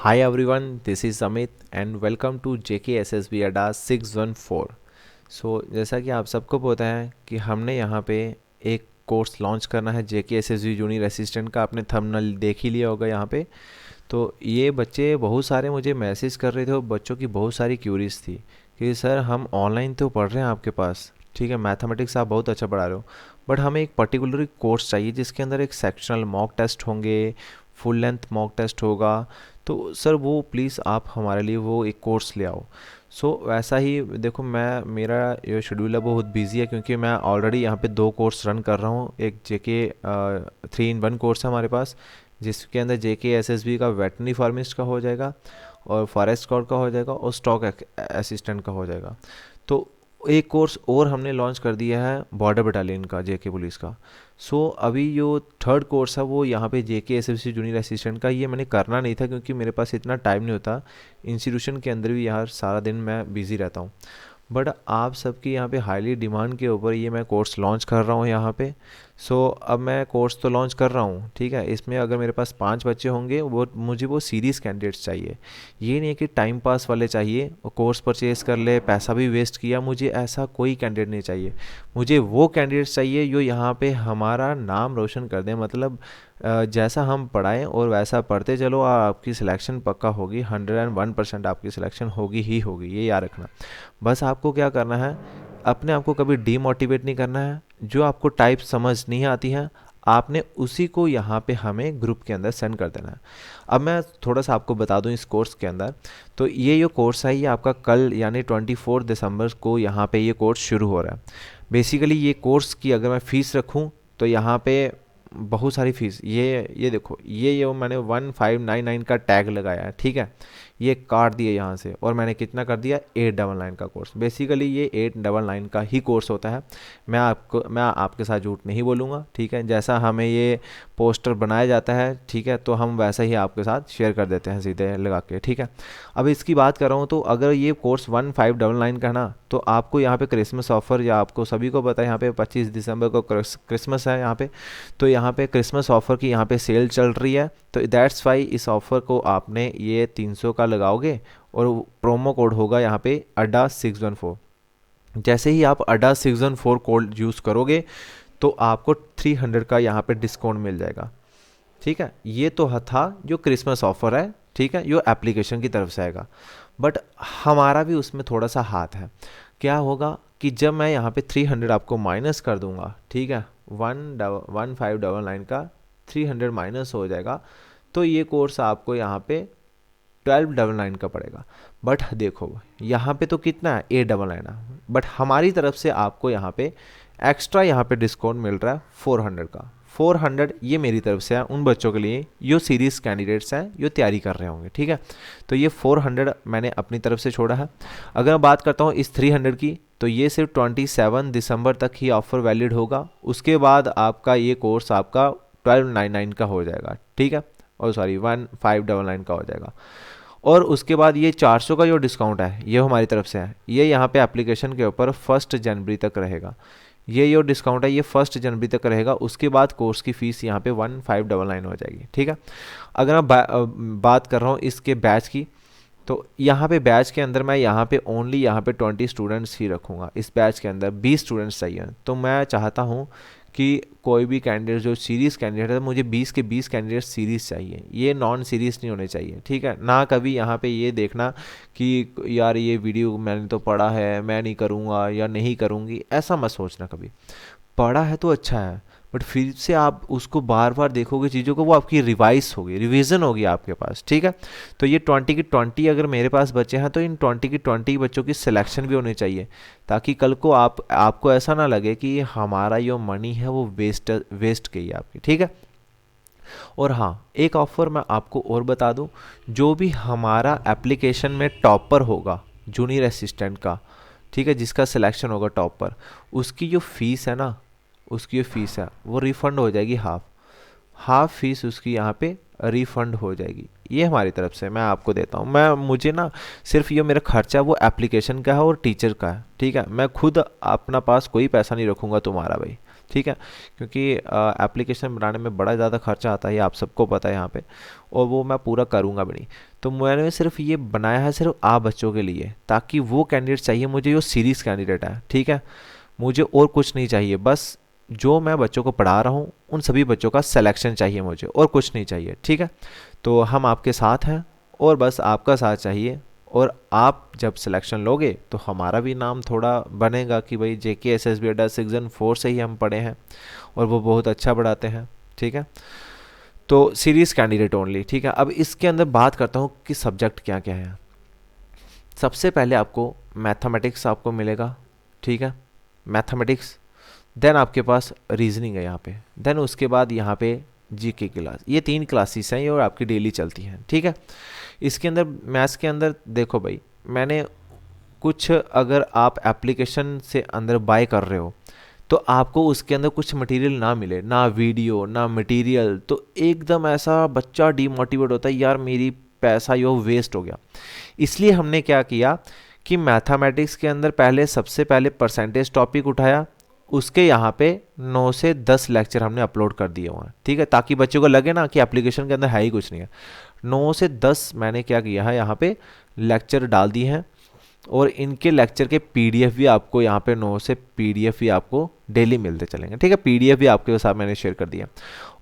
Hi everyone, this is Amit and welcome to JKSSB अड्डा 614। जैसा कि आप सबको पता है कि हमने यहाँ पे एक कोर्स लॉन्च करना है JKSSB जूनियर असिस्टेंट का। आपने थंबनेल देख ही लिया होगा यहाँ पे। तो ये बच्चे बहुत सारे मुझे मैसेज कर रहे थे और बच्चों की बहुत सारी क्यूरीज थी कि सर हम ऑनलाइन तो पढ़ रहे हैं आपके पास, ठीक है, मैथमेटिक्स आप बहुत अच्छा पढ़ा रहे हो, बट हमें एक पर्टिकुलर कोर्स चाहिए जिसके अंदर एक सेक्शनल मॉक टेस्ट होंगे, फुल लेंथ मॉक टेस्ट होगा। तो सर वो प्लीज़ आप हमारे लिए वो एक कोर्स ले आओ। वैसा ही देखो, मैं मेरा ये शेड्यूल है बहुत बिजी है क्योंकि मैं ऑलरेडी यहाँ पे दो कोर्स रन कर रहा हूँ। एक जेके 3 in 1 कोर्स है हमारे पास, जिसके अंदर JKSSB का वेटरनरी फार्मिस्ट का हो जाएगा और फॉरेस्ट गार्ड का हो जाएगा और स्टॉक असिस्टेंट का हो जाएगा। तो एक कोर्स और हमने लॉन्च कर दिया है बॉर्डर बटालियन का, JK पुलिस का। अभी जो थर्ड कोर्स है वो यहाँ पे JKSSB जूनियर असिस्टेंट का, ये मैंने करना नहीं था क्योंकि मेरे पास इतना टाइम नहीं होता। इंस्टीट्यूशन के अंदर भी यार सारा दिन मैं बिज़ी रहता हूँ, बट आप सबकी यहाँ पे हाईली डिमांड के ऊपर ये मैं कोर्स लॉन्च कर रहा हूँ यहाँ पे। अब मैं कोर्स तो लॉन्च कर रहा हूँ, ठीक है। इसमें अगर मेरे पास 5 बच्चे होंगे, वो मुझे वो सीरियस कैंडिडेट्स चाहिए। ये नहीं कि टाइम पास वाले चाहिए और कोर्स परचेज़ कर ले, पैसा भी वेस्ट किया, मुझे ऐसा कोई कैंडिडेट नहीं चाहिए। मुझे वो कैंडिडेट्स चाहिए जो यहाँ पे हमारा नाम रोशन कर दें। मतलब जैसा हम पढ़ाएं और वैसा पढ़ते चलो और आपकी सिलेक्शन पक्का होगी। 101% आपकी सिलेक्शन होगी ही होगी, ये याद रखना। बस आपको क्या करना है, अपने आप को कभी डीमोटिवेट नहीं करना है। जो आपको टाइप समझ नहीं आती है, आपने उसी को यहाँ पे हमें ग्रुप के अंदर सेंड कर देना है। अब मैं थोड़ा सा आपको बता दूँ इस कोर्स के अंदर। तो ये जो कोर्स है ये आपका कल यानी 24 दिसंबर को यहाँ पे ये कोर्स शुरू हो रहा है। बेसिकली ये कोर्स की अगर मैं फ़ीस रखूँ तो यहाँ पे बहुत सारी फीस, ये देखो, ये मैंने 1599 का टैग लगाया है, ठीक है। ये काट दिए यहाँ से और मैंने कितना कर दिया, 899 का कोर्स। बेसिकली ये 899 का ही कोर्स होता है। मैं आपके साथ झूठ नहीं बोलूँगा, ठीक है। जैसा हमें ये पोस्टर बनाया जाता है, ठीक है, तो हम वैसा ही आपके साथ शेयर कर देते हैं सीधे लगा के, ठीक है। अब इसकी बात कर रहा हूँ, तो अगर ये कोर्स 1599 का है ना, तो आपको यहाँ पे क्रिसमस ऑफर, या आपको सभी को पता है यहाँ पे 25 दिसंबर को क्रिसमस है यहाँ पे। तो यहाँ पे क्रिसमस ऑफ़र की यहाँ पे सेल चल रही है। तो दैट्स वाई इस ऑफ़र को आपने ये 300 का लगाओगे और प्रोमो कोड होगा यहाँ पे अड्डा 614। जैसे ही आप अड्डा 614 कोड यूज़ करोगे तो आपको 300 का यहाँ पे डिस्काउंट मिल जाएगा, ठीक है। ये तो था जो क्रिसमस ऑफ़र है, ठीक है, जो एप्लीकेशन की तरफ से आएगा। बट हमारा भी उसमें थोड़ा सा हाथ है। क्या होगा कि जब मैं यहाँ पे 300 आपको माइनस कर दूंगा, ठीक है, 1599 का 300 माइनस हो जाएगा, तो ये कोर्स आपको यहाँ पे 1299 का पड़ेगा। बट देखो यहाँ पे तो कितना है, 899 है, बट हमारी तरफ से आपको यहाँ पे एक्स्ट्रा यहाँ पे डिस्काउंट मिल रहा है 400 का। 400 ये मेरी तरफ से है उन बच्चों के लिए जो सीरीज कैंडिडेट्स हैं, जो तैयारी कर रहे होंगे, ठीक है। तो ये 400 मैंने अपनी तरफ से छोड़ा है। अगर मैं बात करता हूँ इस 300 की, तो ये सिर्फ 27 दिसंबर तक ही ऑफर वैलिड होगा। उसके बाद आपका ये कोर्स आपका 1299 का हो जाएगा, ठीक है, और सॉरी 1599 का हो जाएगा। और उसके बाद ये 400 का जो डिस्काउंट है ये हमारी तरफ से है, ये यहाँ पे एप्लीकेशन के ऊपर 1 जनवरी तक रहेगा। ये जो डिस्काउंट है ये 1 जनवरी तक रहेगा। उसके बाद कोर्स की फ़ीस यहाँ पे 1599 हो जाएगी, ठीक है। अगर मैं बात कर रहा हूँ इसके बैच की, तो यहाँ पे बैच के अंदर मैं यहाँ पे ओनली यहाँ पे 20 स्टूडेंट्स ही रखूँगा। इस बैच के अंदर 20 स्टूडेंट्स चाहिए। तो मैं चाहता हूँ कि कोई भी कैंडिडेट जो सीरीज़ कैंडिडेट है, मुझे 20 के 20 कैंडिडेट सीरीज़ चाहिए, ये नॉन सीरीज़ नहीं होने चाहिए, ठीक है ना। कभी यहाँ पे ये देखना कि यार ये वीडियो मैंने तो पढ़ा है, मैं नहीं करूँगा या नहीं करूँगी, ऐसा मत सोचना कभी। पढ़ा है तो अच्छा है, बट फिर से आप उसको बार बार देखोगे चीज़ों को, वो आपकी रिवाइज होगी, रिवीजन होगी आपके पास, ठीक है। तो ये 20 की 20 अगर मेरे पास बच्चे हैं, तो इन 20 की 20 बच्चों की सिलेक्शन भी होनी चाहिए, ताकि कल को आपको ऐसा ना लगे कि हमारा जो मनी है वो वेस्ट गई है आपकी, ठीक है। और हाँ, एक ऑफ़र मैं आपको और बता दूं, जो भी हमारा एप्लीकेशन में टॉपर होगा जूनियर असिस्टेंट का, ठीक है, जिसका सिलेक्शन होगा टॉपर, उसकी जो फीस है ना, उसकी जो फीस है वो रिफ़ंड हो जाएगी। हाफ फीस उसकी यहाँ पे रिफ़ंड हो जाएगी। ये हमारी तरफ से मैं आपको देता हूँ। मुझे ना सिर्फ ये मेरा खर्चा वो एप्लीकेशन का है और टीचर का है, ठीक है। मैं खुद अपना पास कोई पैसा नहीं रखूँगा तुम्हारा भाई, ठीक है, क्योंकि एप्लीकेशन बनाने में बड़ा ज़्यादा खर्चा आता है, ये आप सबको पता है यहाँ पे, और वो मैं पूरा करूँगा भी नहीं। तो मैंने सिर्फ ये बनाया है सिर्फ आप बच्चों के लिए, ताकि वो कैंडिडेट चाहिए मुझे जो सीरीज़ कैंडिडेट है, ठीक है। मुझे और कुछ नहीं चाहिए, बस जो मैं बच्चों को पढ़ा रहा हूँ उन सभी बच्चों का सिलेक्शन चाहिए मुझे, और कुछ नहीं चाहिए, ठीक है। तो हम आपके साथ हैं और बस आपका साथ चाहिए, और आप जब सिलेक्शन लोगे तो हमारा भी नाम थोड़ा बनेगा कि भाई JKSSB अड्डा सेक्शन 4 से ही हम पढ़े हैं और वो बहुत अच्छा पढ़ाते हैं, ठीक है। तो सीरीज़ कैंडिडेट ओनली, ठीक है। अब इसके अंदर बात करता हूँ कि सब्जेक्ट क्या क्या है। सबसे पहले आपको मैथमेटिक्स आपको मिलेगा, ठीक है, मैथमेटिक्स। देन आपके पास रीजनिंग है यहाँ पे, देन उसके बाद यहाँ पे जीके क्लास। ये 3 क्लासेस हैं और आपकी डेली चलती हैं, ठीक है। इसके अंदर मैथ्स के अंदर देखो भाई, मैंने कुछ, अगर आप एप्लीकेशन से अंदर बाय कर रहे हो तो आपको उसके अंदर कुछ मटेरियल ना मिले, ना वीडियो ना मटेरियल, तो एकदम ऐसा बच्चा डीमोटिवेट होता है, यार मेरी पैसा यो वेस्ट हो गया। इसलिए हमने क्या किया कि मैथमेटिक्स के अंदर पहले सबसे पहले परसेंटेज टॉपिक उठाया, उसके यहाँ पे 9 से 10 लेक्चर हमने अपलोड कर दिए हुए हैं, ठीक है, ताकि बच्चों को लगे ना कि एप्लीकेशन के अंदर है ही कुछ नहीं है। 9 से 10 मैंने क्या किया है, यहाँ पे लेक्चर डाल दिए हैं, और इनके लेक्चर के पीडीएफ भी आपको यहाँ पे 9 से पीडीएफ भी आपको डेली मिलते चलेंगे, ठीक है। पीडीएफ भी आपके साथ मैंने शेयर कर दिया।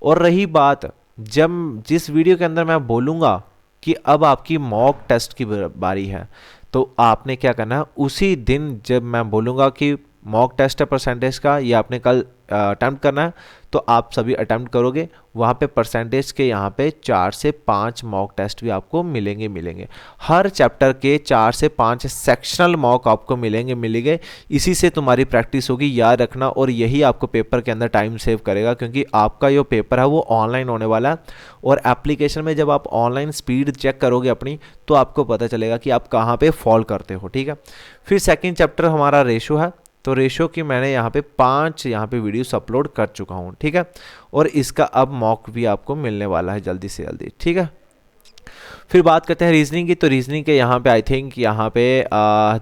और रही बात, जब जिस वीडियो के अंदर मैं बोलूँगा कि अब आपकी मॉक टेस्ट की बारी है, तो आपने क्या करना है, उसी दिन जब मैं बोलूँगा कि मॉक टेस्ट है परसेंटेज का, ये आपने कल अटैम्प्ट करना है, तो आप सभी अटैम्प्ट करोगे। वहाँ पे परसेंटेज के यहाँ पे 4 से 5 मॉक टेस्ट भी आपको मिलेंगे। हर चैप्टर के 4 से 5 सेक्शनल मॉक आपको मिलेंगे। इसी से तुम्हारी प्रैक्टिस होगी, याद रखना, और यही आपको पेपर के अंदर टाइम सेव करेगा, क्योंकि आपका जो पेपर है वो ऑनलाइन होने वाला है। और एप्लीकेशन में जब आप ऑनलाइन स्पीड चेक करोगे अपनी, तो आपको पता चलेगा कि आप कहाँ पर फॉल करते हो, ठीक है। फिर सेकेंड चैप्टर हमारा रेशो है, तो रेशो की मैंने यहाँ पे 5 यहाँ पे वीडियोस अपलोड कर चुका हूँ, ठीक है। और इसका अब मॉक भी आपको मिलने वाला है जल्दी से जल्दी, ठीक है। फिर बात करते हैं रीजनिंग की। तो रीजनिंग के यहाँ पे आई थिंक यहाँ पे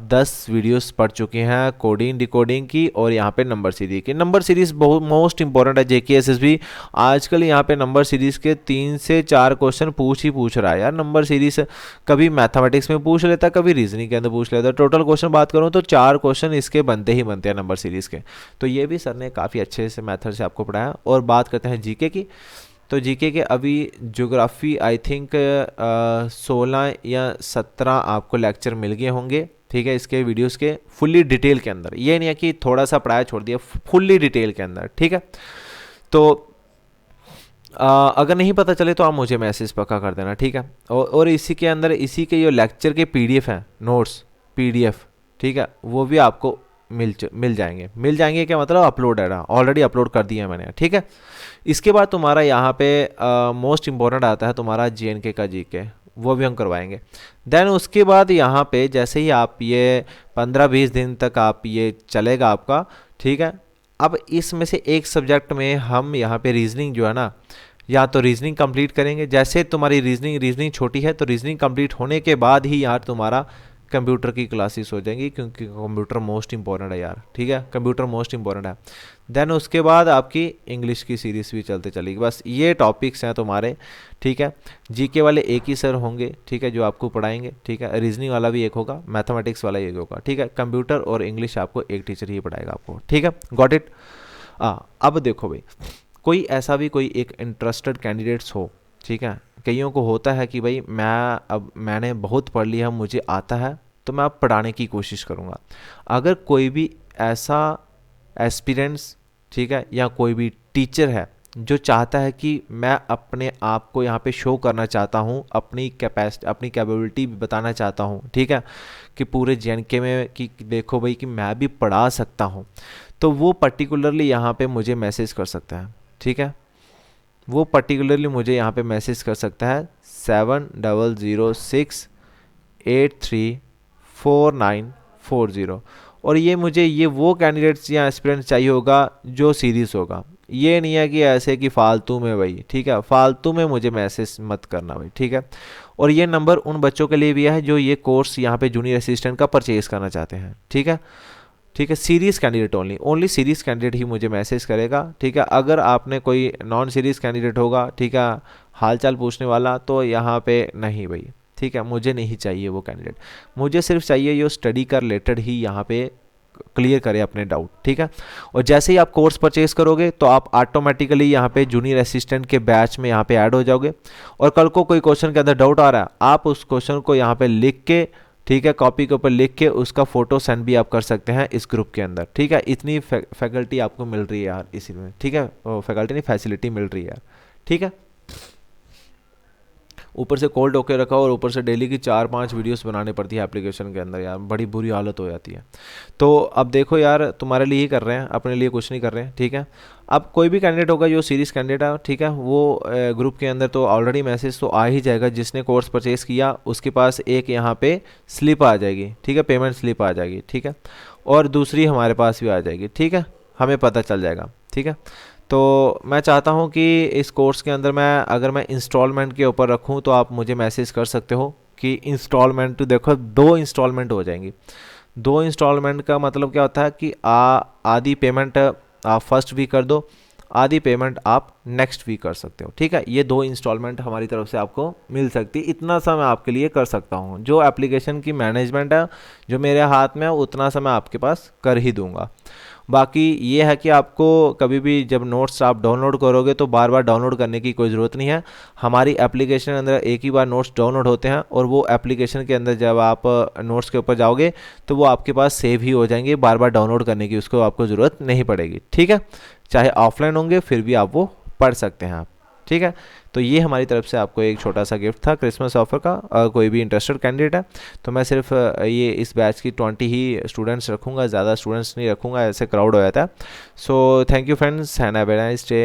10 वीडियोस पढ़ चुके हैं, कोडिंग डिकोडिंग की, और यहाँ पे नंबर सीरीज की। नंबर सीरीज बहुत मोस्ट इंपॉर्टेंट है JKSSB। आजकल यहाँ पे नंबर सीरीज के 3 से 4 क्वेश्चन पूछ रहा है यार। नंबर सीरीज कभी मैथमेटिक्स में पूछ लेता है, कभी रीजनिंग के अंदर पूछ लेता है। टोटल क्वेश्चन बात करूँ तो 4 क्वेश्चन इसके बनते हैं नंबर सीरीज के। तो ये भी सर ने काफ़ी अच्छे से मैथड से आपको पढ़ाया। और बात करते हैं जीके की। तो जीके के अभी ज्योग्राफी आई थिंक 16 या 17 आपको लेक्चर मिल गए होंगे, ठीक है, इसके वीडियोस के फुल्ली डिटेल के अंदर। ये नहीं है कि थोड़ा सा पढ़ाया छोड़ दिया, फुल्ली डिटेल के अंदर, ठीक है। तो अगर नहीं पता चले तो आप मुझे मैसेज पक्का कर देना, ठीक है। और इसी के अंदर इसी के जो लेक्चर के पीडीएफ हैं, नोट्स पीडीएफ, ठीक है, वो भी आपको मिल जाएंगे। क्या मतलब, अपलोड है, ऑलरेडी अपलोड कर दिया है मैंने, ठीक है। इसके बाद तुम्हारा यहाँ पे मोस्ट इंपॉर्टेंट आता है तुम्हारा JNK का जीके, वो भी हम करवाएंगे। देन उसके बाद यहाँ पे जैसे ही आप ये 15-20 दिन तक आप ये चलेगा आपका, ठीक है। अब इसमें से एक सब्जेक्ट में हम यहाँ पे रीजनिंग जो है ना, या तो रीजनिंग कंप्लीट करेंगे। जैसे तुम्हारी रीजनिंग छोटी है, तो रीजनिंग कंप्लीट होने के बाद ही यार तुम्हारा कंप्यूटर की क्लासेस हो जाएंगी, क्योंकि कंप्यूटर मोस्ट इंपॉर्टेंट है यार, ठीक है, कंप्यूटर मोस्ट इंपॉर्टेंट है। देन उसके बाद आपकी इंग्लिश की सीरीज़ भी चलते चलेगी। बस ये टॉपिक्स हैं तुम्हारे, ठीक है। जीके वाले एक ही सर होंगे, ठीक है, जो आपको पढ़ाएंगे, ठीक है। रीजनिंग वाला भी एक होगा, मैथमेटिक्स वाला एक होगा, ठीक है। कंप्यूटर और इंग्लिश आपको एक टीचर ही पढ़ाएगा आपको, ठीक है। Got it. अब देखो भाई, कोई ऐसा भी कोई एक इंटरेस्टेड कैंडिडेट्स हो, ठीक है। कईयों को होता है कि भाई मैंने बहुत पढ़ लिया, मुझे आता है, तो मैं अब पढ़ाने की कोशिश करूँगा। अगर कोई भी ऐसा एस्पिरेंट्स, ठीक है, या कोई भी टीचर है जो चाहता है कि मैं अपने आप को यहाँ पे शो करना चाहता हूँ, अपनी कैपेबिलिटी भी बताना चाहता हूँ, ठीक है, कि पूरे JNK में कि देखो भाई कि मैं भी पढ़ा सकता हूँ, तो वो पर्टिकुलरली यहाँ पे मुझे मैसेज कर सकता है, ठीक है। वो पर्टिकुलरली मुझे यहाँ पे मैसेज कर सकता है 7006834940। और ये मुझे ये वो कैंडिडेट्स या एस्पिरेंट्स चाहिए होगा जो सीरियस होगा। ये नहीं है कि ऐसे कि फालतू में भाई, ठीक है, फालतू में मुझे मैसेज मत करना भाई, ठीक है। और ये नंबर उन बच्चों के लिए भी है जो ये कोर्स यहाँ पे जूनियर असिस्टेंट का परचेज करना चाहते हैं, ठीक है, ठीक है। Series candidate only series candidate ही मुझे मैसेज करेगा, ठीक है। अगर आपने कोई नॉन सीरीज कैंडिडेट होगा, ठीक है, हाल चाल पूछने वाला, तो यहाँ पे नहीं भाई, ठीक है, मुझे नहीं चाहिए वो कैंडिडेट, मुझे सिर्फ चाहिए जो स्टडी का रिलेटेड ही यहाँ पे क्लियर करें अपने डाउट, ठीक है। और जैसे ही आप कोर्स परचेज करोगे तो आप ऑटोमेटिकली यहाँ पे जूनियर असिस्टेंट के बैच में यहाँ पे ऐड हो जाओगे। और कल को कोई क्वेश्चन के अंदर डाउट आ रहा है, आप उस क्वेश्चन को यहाँ पे लिख के, ठीक है, कॉपी के ऊपर लिख के उसका फोटो सेंड भी आप कर सकते हैं इस ग्रुप के अंदर, ठीक है। इतनी फैकल्टी आपको मिल रही है यार इसी में, ठीक है, फैकल्टी नहीं, फैसिलिटी मिल रही है यार, ठीक है। ऊपर से कोल्ड होके रखा और ऊपर से डेली की 4-5 वीडियोस बनाने पड़ती है एप्लीकेशन के अंदर यार, बड़ी बुरी हालत हो जाती है। तो अब देखो यार, तुम्हारे लिए ही कर रहे हैं, अपने लिए कुछ नहीं कर रहे हैं, ठीक है। अब कोई भी कैंडिडेट होगा जो सीरीज कैंडिडेट है, ठीक है, वो ग्रुप के अंदर तो ऑलरेडी मैसेज तो आ ही जाएगा, जिसने कोर्स परचेज किया उसके पास एक यहाँ पे स्लिप आ जाएगी, ठीक है, पेमेंट स्लिप आ जाएगी, ठीक है। और दूसरी हमारे पास भी आ जाएगी, ठीक है, हमें पता चल जाएगा, ठीक है। तो मैं चाहता हूँ कि इस कोर्स के अंदर अगर मैं इंस्टॉलमेंट के ऊपर रखूँ तो आप मुझे मैसेज कर सकते हो कि इंस्टॉलमेंट, तो देखो 2 इंस्टॉलमेंट हो जाएंगी। 2 इंस्टॉलमेंट का मतलब क्या होता है कि आधी पेमेंट आप फर्स्ट वीक कर दो, आधी पेमेंट आप नेक्स्ट वीक कर सकते हो, ठीक है। ये 2 इंस्टॉलमेंट हमारी तरफ से आपको मिल सकती है, इतना सा मैं आपके लिए कर सकता हूँ। जो एप्लीकेशन की मैनेजमेंट है जो मेरे हाथ में है उतना सा मैं आपके पास कर ही दूंगा। बाकी ये है कि आपको कभी भी जब नोट्स आप डाउनलोड करोगे तो बार बार डाउनलोड करने की कोई ज़रूरत नहीं है। हमारी एप्लीकेशन के अंदर एक ही बार नोट्स डाउनलोड होते हैं और वो एप्लीकेशन के अंदर जब आप नोट्स के ऊपर जाओगे तो वो आपके पास सेव ही हो जाएंगे, बार बार डाउनलोड करने की उसको आपको ज़रूरत नहीं पड़ेगी, ठीक है। चाहे ऑफलाइन होंगे फिर भी आप वो पढ़ सकते हैं आप, ठीक है। तो ये हमारी तरफ से आपको एक छोटा सा गिफ्ट था क्रिसमस ऑफर का। कोई भी इंटरेस्टेड कैंडिडेट है तो मैं सिर्फ ये इस बैच की 20 ही स्टूडेंट्स रखूँगा, ज़्यादा स्टूडेंट्स नहीं रखूँगा, ऐसे क्राउड हो जाता है। So thank you friends and have a nice day.